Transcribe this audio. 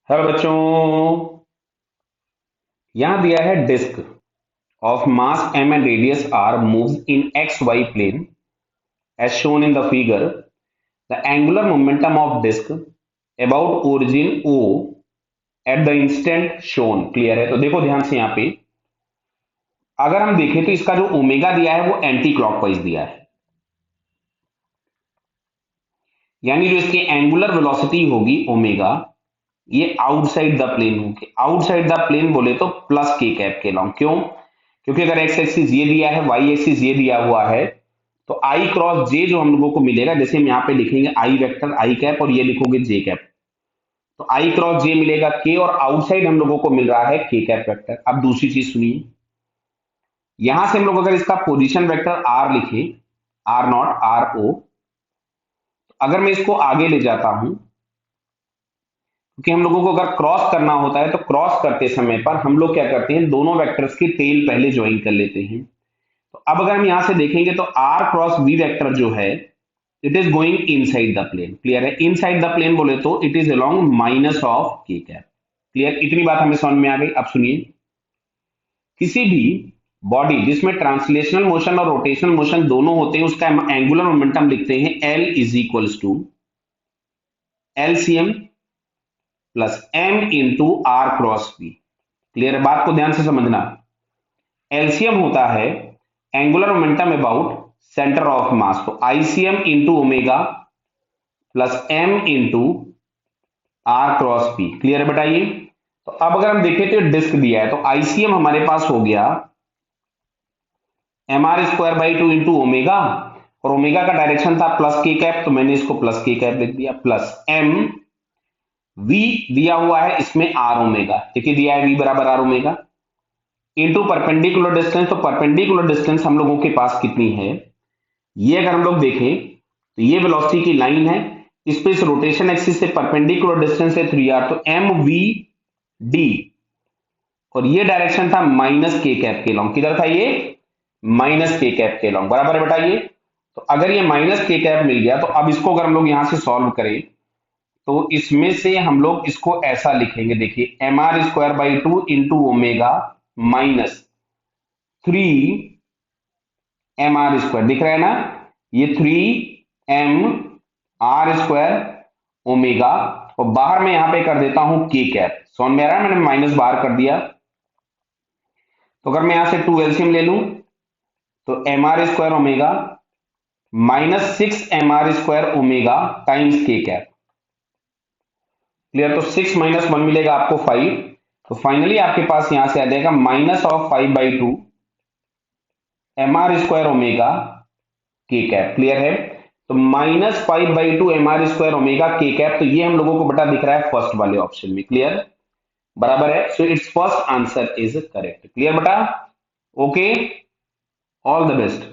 Hello बच्चों। यहां दिया है disc of mass m and radius r moves in x y plane as shown in the figure. The angular momentum of disc about origin o at the instant shown. Clear है? तो देखो ध्यान से यहां पे अगर हम देखें तो इसका जो ओमेगा दिया है वो एंटी क्लॉकवाइज दिया है, यानी जो इसकी एंगुलर वेलोसिटी होगी ओमेगा, ये आउटसाइड द प्लेन होगी। आउटसाइड द प्लेन बोले तो प्लस के कैप के लॉन्ग। क्यों? क्योंकि अगर एक्स एक्सिस ये दिया है, वाई एक्सिस ये दिया हुआ है, तो आई क्रॉस जे जो हम लोगों को मिलेगा, जैसे हम यहाँ पे लिखेंगे आई वेक्टर आई कैप और ये लिखोगे जे कैप, तो आई क्रॉस जे मिलेगा के, और आउटसाइड हम लोगों को मिल रहा है के कैप वेक्टर। अब दूसरी चीज सुनिए, यहां से हम लोग अगर इसका पोजीशन वेक्टर आर लिखे, आर नॉट आर ओ, अगर मैं इसको आगे ले जाता हूं, क्योंकि हम लोगों को अगर क्रॉस करना होता है तो क्रॉस करते समय पर हम लोग क्या करते हैं, दोनों वेक्टर्स की टेल पहले ज्वाइन कर लेते हैं। तो अब अगर हम यहां से देखेंगे तो आर क्रॉस वी वेक्टर जो है, it is going inside the plane. Clear है? इनसाइड द प्लेन बोले तो it is along minus of K cap. Clear? इतनी बात हमें समझ में आ गई। अब सुनिए, किसी भी बॉडी जिसमें ट्रांसलेशनल मोशन और रोटेशनल मोशन दोनों होते हैं, उसका एंगुलर मोमेंटम लिखते हैं L is equals to LCM plus M into R cross P. Clear है? बात को ध्यान से समझना। एलसीएम होता है angular momentum about centre of mass, तो ICM into omega plus M into R cross P. Clear है बेटा? ये तो अब अगर हम देखें तो डिस्क दिया है, तो आईसीएम हमारे पास हो गया M R square by two into omega, और ओमेगा का डायरेक्शन था प्लस के कैप, तो मैंने इसको प्लस के कैप लिख दिया, प्लस एम वी दिया हुआ है इसमें आर ओमेगा, देखिए दिया है वी बराबर R omega, into perpendicular distance. तो परपेंडिकुलर डिस्टेंस हम लोगों के पास कितनी है, ये अगर हम लोग देखें तो ये वेलोसिटी की लाइन है, इस पे इस रोटेशन एक्सिस से परपेंडिकुलर डिस्टेंस है 3r, तो एम वी डी, और ये डायरेक्शन था माइनस के कैप के लॉन्ग। किधर था ये? माइनस के कैप के लॉन्ग। बराबर है बेटा? ये तो अगर ये माइनस के कैप मिल गया, तो अब इसको अगर हम लोग यहां से सॉल्व करें तो इसमें से हम लोग इसको ऐसा लिखेंगे, देखिए M R square by two into omega minus 3 mr square. दिख रहा है ना? ये 3 mr स्क्वायर ओमेगा, और बाहर में यहां पे कर देता हूं के कैप। समझ में आ रहा है? मैंने माइनस बाहर कर दिया, तो अगर मैं यहां से 2 एलसीएम ले लूं तो M R square omega minus 6 mr square omega times K cap. Clear? तो 6 माइनस 1 मिलेगा आपको 5, तो फाइनली आपके पास यहां से आ जाएगा minus of 5/2 mr square omega के कैप। क्लियर है? तो माइनस 5/2 mr स्क्वायर ओमेगा के कैप, तो ये हम लोगों को बेटा दिख रहा है फर्स्ट वाले ऑप्शन में। क्लियर? बराबर है? So it's first answer is correct. Clear बेटा? Okay, all the best.